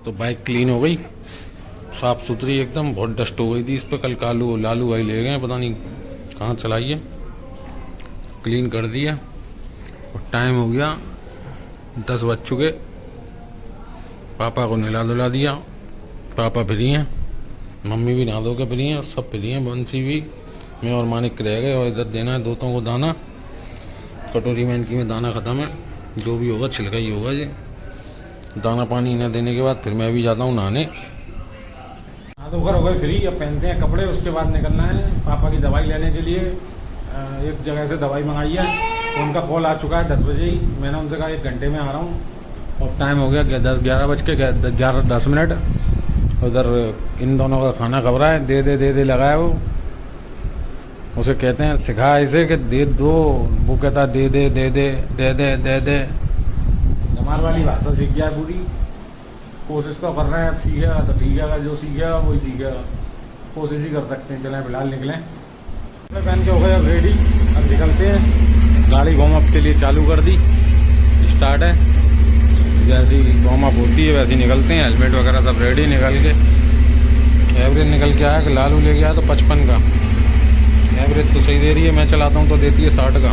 तो bike clean हो गई, साफ़ सुथरी एकदम। बहुत डस्ट हो गई थी इस पर, कल कालू लालू भाई ले गए, पता नहीं कहाँ चलाई है। क्लीन कर दिया और टाइम हो गया 10 बज चुके। पापा को नहला धुला दिया, पापा फ्री हैं, मम्मी भी नहा धो के फ्री हैं और सब फ्री हैं। बंसी भी, मैं और मानिक रह गए और इधर देना है दोतों को दाना। कटोरी में इनकी में दाना ख़त्म है, जो भी होगा छिलका ही होगा जी। दाना पानी इन्हें देने के बाद फिर मैं भी जाता हूँ नहाने। हाँ तो घर हो गए फ्री, अब पहनते हैं कपड़े, उसके बाद निकलना है पापा की दवाई लेने के लिए। एक जगह से दवाई मंगाई है, तो उनका कॉल आ चुका है 10 बजे ही। मैंने उनसे कहा 1 घंटे में आ रहा हूँ और टाइम हो गया 11 बज के 10 मिनट। उधर इन दोनों का खाना खबरा है, दे दे लगा है वो। उसे कहते हैं सिखा ऐसे कि दे दो, वो कहता दे दे दे दे दे दे दे दे। हमारे वाली भाषा सीख गया है पूरी। कोशिश तो कर रहे हैं, अब सीखेगा तो ठीक है, जो सीखेगा वही सीखेगा। कोशिश ही कर सकते हैं। चलें फिलहाल निकलें। पहन के हो गए अब रेडी, अब निकलते हैं। गाड़ी वार्म अप के लिए चालू कर दी, स्टार्ट है। जैसे ही वार्म अप होती है वैसे ही निकलते हैं। हेलमेट वगैरह सब रेडी, निकल के एवरेज निकल के आया कि लालू ले गया तो 55 का एवरेज तो सही दे रही है। मैं चलाता हूँ तो देती है 60 का।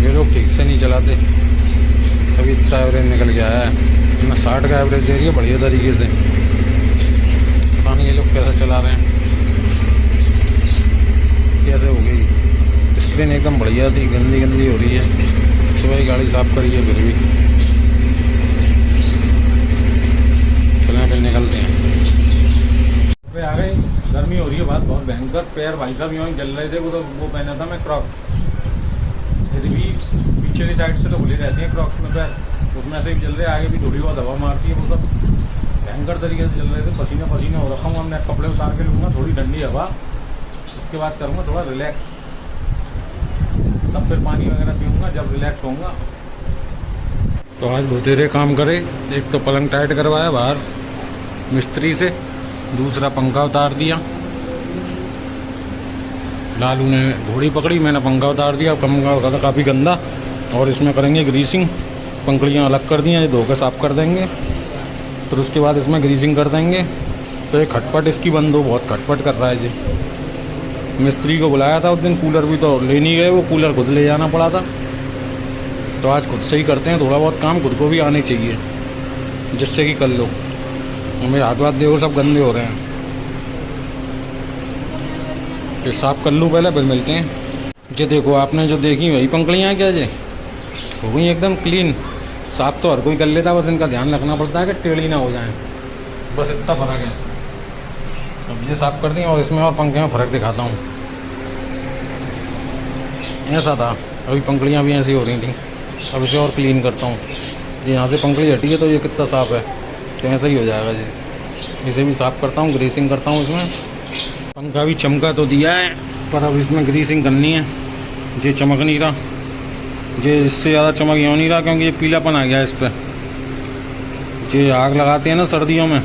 ये लोग ठीक से नहीं चलाते, तभी इतना एवरेज निकल के आया है। मैं 60 का एवरेज दे रही है बढ़िया तरीके से। पता नहीं ये लोग कैसे चला रहे हैं, कैसे हो गई। स्क्रीन एकदम बढ़िया थी, गंदी गंदी हो रही है। सुबह ही गाड़ी साफ करी है फिर भी। चलें फिर निकलते हैं। पे आ गए, गर्मी हो रही है बात बहुत भयंकर। पैर भाई साहब यूँ ही जल रहे थे। वो पहना था मैं क्रॉक्स, यदि भी पीछे की साइड से तो खुली रहती है क्रॉक्स में पैर, उसमें से भी जल रहे। आगे भी थोड़ी बहुत हवा मारती है, वो सब भयंकर तरीके से जल रहे थे। पसीना पसीना हो रखा हूँ। अब मैं कपड़े उतार के लूँगा, थोड़ी ठंडी हवा, उसके बाद करूँगा थोड़ा रिलैक्स, तब फिर पानी वगैरह पीऊँगा जब रिलैक्स होऊंगा। तो आज बहुतेरे काम करे। एक तो पलंग टाइट करवाया बाहर मिस्त्री से, दूसरा पंखा उतार दिया। लालू ने घोड़ी पकड़ी, मैंने पंखा उतार दिया। पंखा था काफ़ी गंदा और इसमें करेंगे ग्रीसिंग। पंखड़ियाँ अलग कर दी हैं, ये धो के साफ़ कर देंगे। फिर उसके बाद इसमें ग्रीसिंग कर देंगे। तो ये खटपट इसकी बंद हो, बहुत खटपट कर रहा है जी। मिस्त्री को बुलाया था उस दिन, कूलर भी तो ले नहीं गए, वो कूलर खुद ले जाना पड़ा था। तो आज खुद से ही करते हैं, थोड़ा बहुत काम खुद को भी आने चाहिए, जिससे कि कर लो। मेरे हाथ वाथ देखो सब गंदे हो रहे हैं, तो साफ कर लूँ पहले फिर मिलते हैं। ये देखो आपने जो देखी वही पंखड़ियाँ क्या जे हो गई एकदम क्लीन। साफ तो हर कोई कर लेता, बस इनका ध्यान रखना पड़ता है कि टेढ़ी ना हो जाए, बस इतना फ़र्क है। अब ये साफ़ कर दी और इसमें और पंखे में फ़र्क दिखाता हूँ। ऐसा था, अभी पंखड़ियाँ भी ऐसी हो रही थी, अब इसे और क्लीन करता हूँ। जी यहाँ से पंखड़ी हटी है तो ये कितना साफ़ है, तो ऐसा ही हो जाएगा जी। इसे भी साफ़ करता हूँ, ग्रीसिंग करता हूँ इसमें। पंखा भी चमका तो दिया है, पर अब इसमें ग्रीसिंग करनी है। ये चमक नहीं रहा, ये इससे ज़्यादा चमक यूँ नहीं रहा, क्योंकि ये पीलापन आ गया इस पर। ये आग लगाते हैं ना सर्दियों में,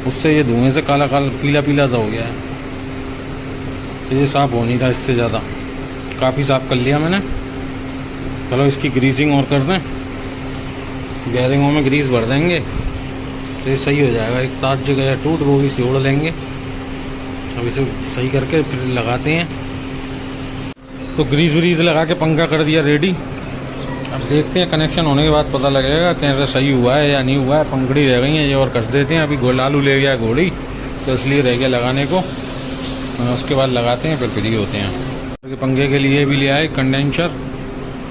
उससे ये धुएँ से काला काला पीला पीला सा हो गया है। तो ये साफ़ हो नहीं रहा इससे ज़्यादा। काफ़ी साफ़ कर लिया मैंने। चलो इसकी ग्रीसिंग और कर दें, बेयरिंगों में ग्रीस भर देंगे तो ये सही हो जाएगा। एक तार जगह टूट, वो भी जोड़ लेंगे। अब इसे सही करके फिर लगाते हैं। तो ग्रीस व्रीस लगा के पंखा कर दिया रेडी। अब देखते हैं, कनेक्शन होने के बाद पता लगेगा कैसे सही हुआ है या नहीं हुआ है। पंखड़ी रह गई है ये और कस देते हैं। अभी लालू ले गया घोड़ी, तो इसलिए रह गया लगाने को। उसके बाद लगाते हैं, फिर फ्री होते हैं। पंखे के लिए भी ले आए कंडेंसर।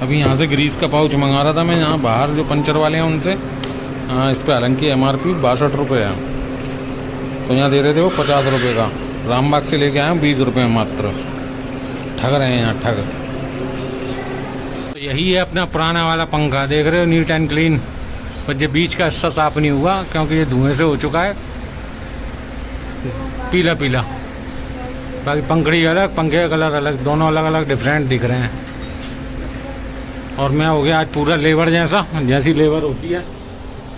अभी यहाँ से ग्रीस का पाउच मंगा रहा था मैं, यहाँ बाहर जो पंचर वाले हैं उनसे। हाँ, इस पर हालांकि MRP 62 रुपये है, तो यहाँ दे रहे थे वो 50 रुपये का। रामबाग से लेके आए 20 रुपये मात्र। ठग रहे हैं यहाँ, ठग। तो यही है अपना पुराना वाला पंखा, देख रहे हो, नीट एंड क्लीन। पर ये बीच का हिस्सा साफ नहीं हुआ, क्योंकि ये धुएँ से हो चुका है पीला पीला। बाकी पंखड़ी अलग, पंखे का कलर अलग, दोनों अलग अलग डिफरेंट दिख रहे हैं। और मैं हो गया आज पूरा लेबर जैसा, जैसी लेबर होती है,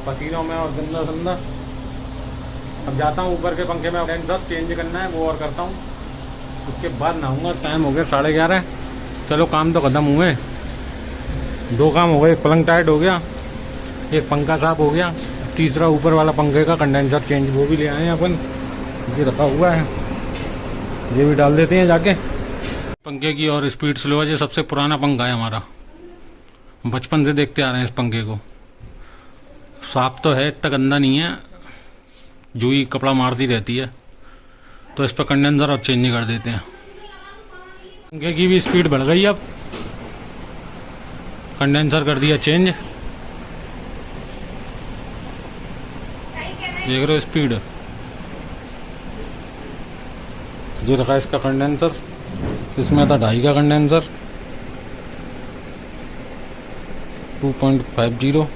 पसीनों में और गंदा संदा। अब जाता हूँ ऊपर के पंखे में सब चेंज करना है, वो और करता हूँ। उसके बाद नहाऊंगा। टाइम हो गया 11:30। चलो काम तो ख़त्म हुए, 2 काम हो गए। एक पलंग टाइट हो गया, एक पंखा साफ हो गया। तीसरा ऊपर वाला पंखे का कंडेंसर चेंज वो भी ले आए हैं अपन, ये रखा हुआ है, ये भी डाल देते हैं जाके। पंखे की और स्पीड स्लो है। ये सबसे पुराना पंखा है हमारा, बचपन से देखते आ रहे हैं इस पंखे को। साफ तो है, इतना गंदा नहीं है, जो ही कपड़ा मारती रहती है, तो इस पर कंडेंसर अब चेंज कर देते हैं। पंखे की भी स्पीड बढ़ गई, अब कंडेंसर कर दिया चेंज, देख रहे हो स्पीड। ये रखा इसका कंडेंसर, इसमें था 2.5 का कंडेंसर, 2.50,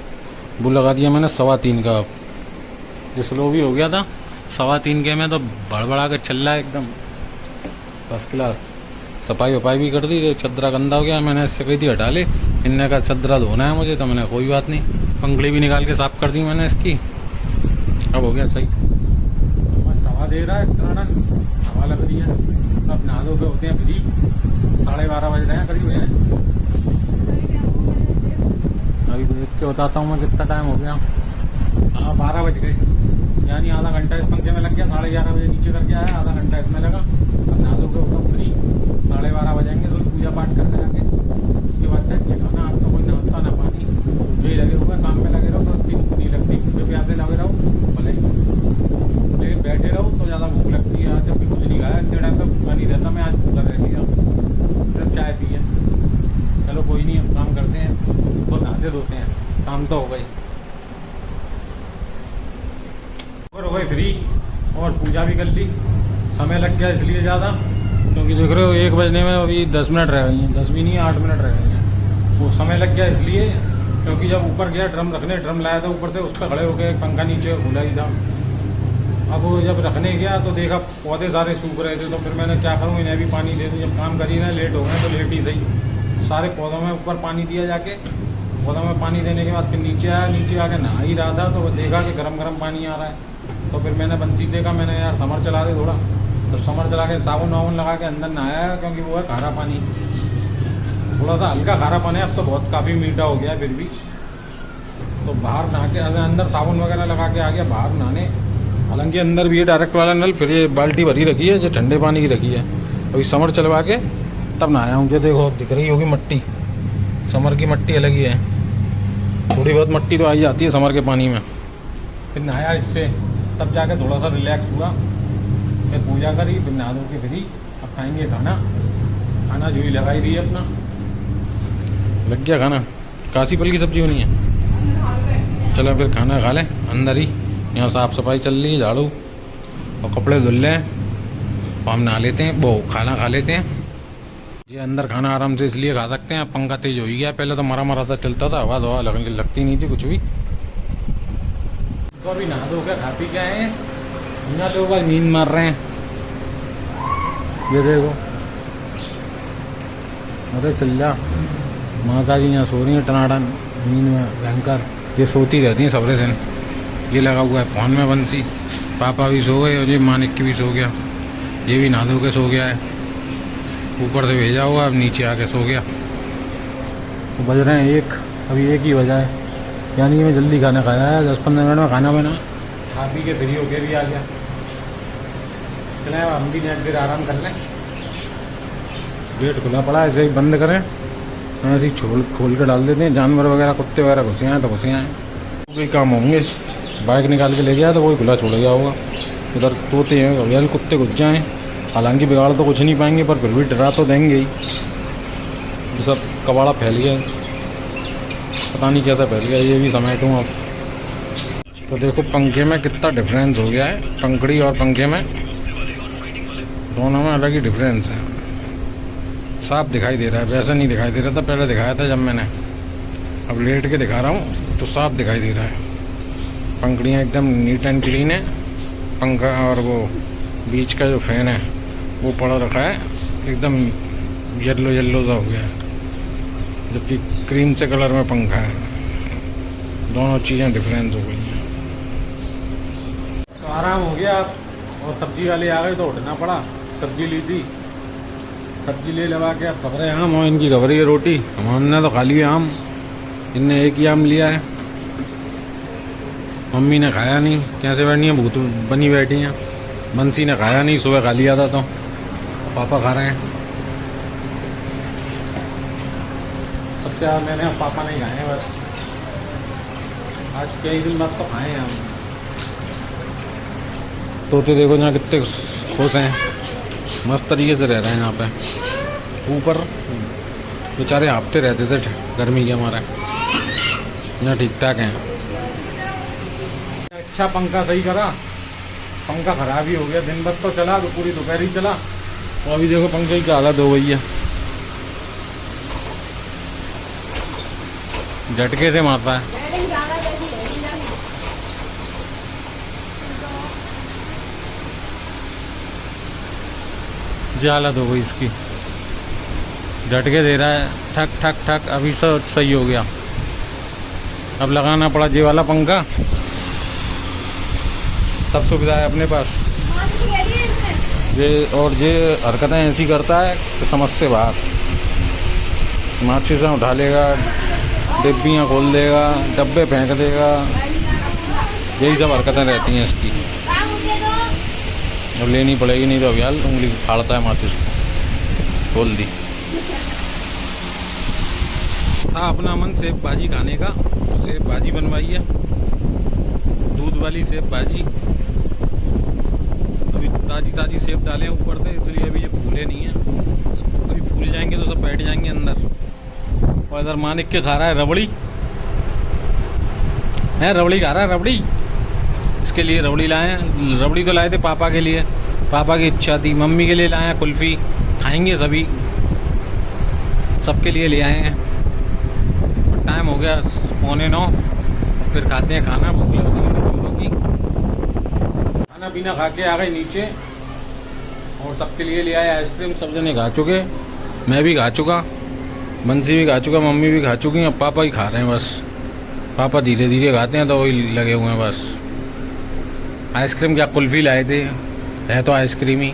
वो लगा दिया मैंने 3.25 का। अब जो स्लो भी हो गया था 3.25 के में, तो बड़बड़ा के चल रहा है एकदम फर्स्ट क्लास। सफाई वफाई भी कर दी, चदरा गंदा हो गया, मैंने इससे कही थी हटा ले, इनने का चदरा धोना है मुझे, तो मैंने कोई बात नहीं, पंखड़ी भी निकाल के साफ़ कर दी मैंने इसकी, अब हो गया सही। मस्त हवा दे रहा है, इतना हवा लग रही है। अब नहा धो के होते हैं फ्री, 12:30 बज रहे हैं करीब हैं। अभी देख के बताता हूँ मैं कितना टाइम हो गया। हाँ 12 बज गए, यानी आधा घंटा इस पंखे में लग गया। 11:30 बजे नीचे करके आया, आधा घंटा इसमें लगा। अब नहा धो के होता हूँ फ्री, 12:30 बजेंगे तो पूजा पाठ करने जाके, उसके बाद तक ये खाना। आप तो कोई नाश्ता ना पानी, यही लगे हुए काम में लगे रहो तो इतनी भूख नहीं लगती, मुझे प्यासे लगे रहो भले ही, लेकिन बैठे रहो तो ज़्यादा भूख लगती है। जब भी कुछ नहीं खाया इतने टाइम तक भूखा नहीं रहता मैं, आज भूखा रह गया, सिर्फ चाय पी है। चलो कोई नहीं, हम काम करते हैं, तो नहाते धोते हैं, काम तो हो गई। और हो गए फ्री, और पूजा भी कर ली। समय लग गया इसलिए ज़्यादा, क्योंकि देख रहे हो 1 बजने में अभी 10 मिनट रह गई हैं, 10 भी नहीं 8 मिनट रह गई हैं। वो समय लग गया इसलिए क्योंकि जब ऊपर गया ड्रम रखने, ड्रम लाया था ऊपर से, उस पर खड़े हो गए, पंखा नीचे खुला ही था। अब वो जब रखने गया तो देखा पौधे सारे सूख रहे थे, तो फिर मैंने क्या करूँ, इन्हें भी पानी दे दूँ। जब काम करी ना, लेट हो गए तो लेट ही सही, सारे पौधों में ऊपर पानी दिया जाके। पौधों में पानी देने के बाद फिर नीचे आया, नीचे आके नहा ही रहा था तो देखा कि गरम गरम पानी आ रहा है। तो फिर मैंने बंसी देखा, मैंने यार समर चला दे थोड़ा, तो समर चला के साबुन वाबुन लगा के अंदर नहाया, क्योंकि वो है खारा पानी, थोड़ा सा हल्का खारा पानी है, अब तो बहुत काफ़ी मीठा हो गया फिर भी। तो बाहर नहा के अंदर साबुन वगैरह लगा के आ गया बाहर नहाने। हालांकि अंदर भी है डायरेक्ट वाला नल, फिर ये बाल्टी भरी रखी है जो ठंडे पानी की रखी है। अभी समर चलवा के तब नहाया हूँ। जो देखो दिख रही होगी मट्टी, समर की मट्टी अलग ही है, थोड़ी बहुत मट्टी तो आई जाती है समर के पानी में। फिर नहाया इससे, तब जाके थोड़ा सा रिलैक्स हुआ, फिर पूजा करी, फिर नहा धो के फ्री। अब खाएंगे खाना, खाना जो ही लगाई दी है अपना, लग गया खाना। काशी फल की सब्जी बनी है, चलो फिर खाना खा लें अंदर ही। यहाँ साफ़ सफाई चल रही है, झाड़ू और कपड़े धुल रहे हैं, तो हम नहा लेते हैं, वो खाना खा लेते हैं। ये अंदर खाना आराम से इसलिए खा सकते हैं, पंखा तेज हो ही गया, पहले तो मरा मरा सा चलता था, हवा दवा लगती नहीं थी कुछ भी। तो अभी नहा धो के खा पी के आए हैं, यहाँ लोग आज नींद मार रहे हैं, ये देखो। अरे चल जा, माता जी यहाँ सो रही है टनाटन नींद में भयंकर, ये सोती रहती हैं सबरे दिन। ये लगा हुआ है फोन में बंसी, पापा भी सो गए और ये मानिक की भी सो गया, ये भी नहा धो के सो गया है, ऊपर से भेजा हुआ, अब नीचे आके सो गया। तो बज रहे हैं 1, अभी 1 ही बजा है, यानी कि मैं जल्दी खाना खाया है, 10-15 मिनट में खाना बना, खा पी के फ्री होके भी आ गया। चलें हम भी नेट देर आराम कर लें, गेट खुला पड़ा, ऐसे ही बंद करें, ऐसे ही खोल के डाल देते हैं। जानवर वगैरह कुत्ते वगैरह घुसे हैं तो घुसे हैं, कोई काम होंगे। बाइक निकाल के ले गया तो वही खुला छोड़ गया होगा, इधर तोते हैं घड़ियाल कुत्ते घुस जाएँ, हालांकि बिगाड़ तो कुछ नहीं पाएंगे, पर फिर भी डरा तो देंगे ही। ये सब कबाड़ा फैल गया, पता नहीं कैसा फैल गया, ये भी समेटूँ अब। तो देखो पंखे में कितना डिफरेंस हो गया है, पंखड़ी और पंखे में दोनों में अलग ही डिफरेंस है। साफ दिखाई दे रहा है, वैसा नहीं दिखाई दे रहा था पहले दिखाया था जब मैंने, अब लेट के दिखा रहा हूँ तो साफ दिखाई दे रहा है। पंखड़ियाँ एकदम नीट एंड क्लीन है, पंखा और वो बीच का जो फैन है वो पड़ा रखा है, एकदम येलो येलो सा हो गया है, जबकि क्रीम से कलर में पंखा है। दोनों चीज़ें डिफरेंस हो गई हैं। तो आराम हो गया, और सब्जी वाले आ गए तो उठना पड़ा, सब्जी ली थी, सब्जी ले लगा के अब खबरें आम और इनकी खबरी है रोटी। हमने तो खा लिया आम, इनने एक ही आम लिया है, मम्मी ने खाया नहीं, कैसे बैठी हैं, भूत बनी बैठी हैं। बंसी ने खाया नहीं, सुबह खा लिया था तो पापा खा रहे हैं। सबसे ज़्यादा मैंने अब पापा नहीं खाए हैं बस। आज कई दिन बाद तो खाए हैं हम। तोते देखो यहाँ कितने खुश हैं, मस्त तरीके से रह रहे हैं यहाँ पे। ऊपर बेचारे हाँफते रहते थे गर्मी के हमारे, यहाँ ठीक ठाक हैं। अच्छा पंखा सही करा, पंखा ख़राब ही हो गया। दिन भर तो चला, तो पूरी दोपहर ही चला, तो अभी देखो पंखे की हालत हो गई है। झटके से मारता है। ये हालत हो गई इसकी, झटके दे रहा है, ठक ठक ठक। अभी सब सही हो गया। अब लगाना पड़ा ये वाला पंखा। सब सुविधा है अपने पास। ये और ये हरकतें ऐसी करता है कि समझ से बाहर। माचिस उठा लेगा, डिब्बियाँ खोल देगा, डब्बे फेंक देगा, यही सब हरकतें रहती हैं इसकी। अब लेनी पड़ेगी, नहीं तो अब यार उंगली फाड़ता है माचिस को। खोल दी। था अपना मन सेब भाजी खाने का, सेब भाजी बनवाई है, दूध वाली सेब भाजी। अभी ताज़ी ताज़ी सेब डाले हैं ऊपर से, इसलिए अभी ये फूले नहीं हैं। अभी फूल जाएंगे तो सब बैठ जाएंगे अंदर। और इधर मानिक के खा रहा है रबड़ी है, रबड़ी खा रहा है रबड़ी। इसके लिए रबड़ी लाए हैं। रबड़ी तो लाए थे पापा के लिए, पापा की इच्छा थी। मम्मी के लिए लाए हैं कुल्फ़ी, खाएंगे सभी, सबके लिए ले आए हैं। टाइम हो गया 8:45, फिर खाते हैं खाना। भूख लग रही है हम लोगों की। खाना पीना खा के आ गए नीचे, और सबके लिए ले आए आइसक्रीम। सब जने खा चुके, मैं भी खा चुका, बंसी भी खा चुका, मम्मी भी खा चुकी। अब पापा ही खा रहे हैं बस। पापा धीरे धीरे खाते हैं तो वही लगे हुए हैं बस। आइसक्रीम क्या, कुल्फ़ी लाए थे, है तो आइसक्रीम ही।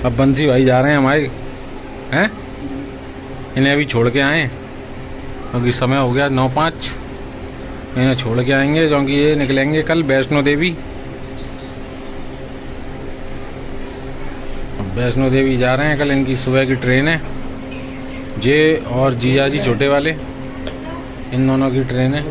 अब बंसी भाई जा रहे हैं हमारे, हैं इन्हें अभी छोड़ के आए, क्योंकि समय हो गया 9:05। इन्हें छोड़ के आएंगे क्योंकि ये निकलेंगे कल वैष्णो देवी। वैष्णो देवी जा रहे हैं कल, इनकी सुबह की ट्रेन है। जे और जिया जी छोटे वाले, इन दोनों की ट्रेन है।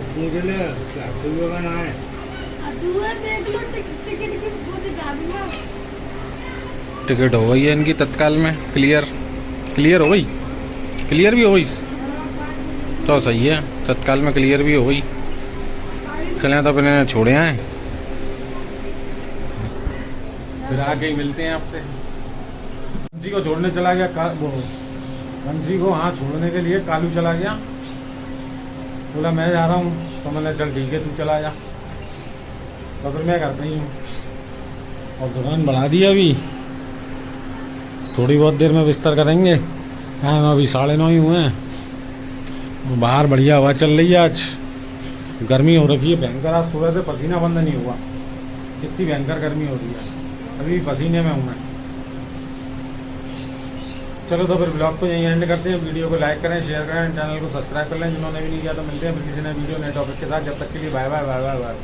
टिकट हो गई है इनकी तत्काल में क्लियर हो गई, क्लियर भी हो गई तो सही है। तत्काल में क्लियर भी हो गई। चलें तो फिर इन्हें छोड़े आए, फिर आके ही मिलते हैं आपसे। बंसी को छोड़ने चला गया, बंसी को हाँ छोड़ने के लिए कालू चला गया। बोला मैं जा रहा हूँ, तो मैंने चल ठीक है तू चला जा। तो फिर मैं करता ही हूँ, और दुकान बढ़ा दी अभी। थोड़ी बहुत देर में बिस्तर करेंगे। टाइम अभी 9:30 ही हुए हैं। बाहर बढ़िया हवा चल रही है। आज गर्मी हो रखी है भयंकर। आज सुबह से पसीना बंद नहीं हुआ, कितनी भयंकर गर्मी हो रही है। अभी पसीने में हूँ मैं। चलो तो फिर ब्लॉग को यहीं एंड करते हैं। वीडियो को लाइक करें, शेयर करें, चैनल को सब्सक्राइब कर लें जिन्होंने भी नहीं किया। तो मिलते हैं फिर किसी नए वीडियो नए टॉपिक के साथ। जब तक के लिए bye bye bye bye bye.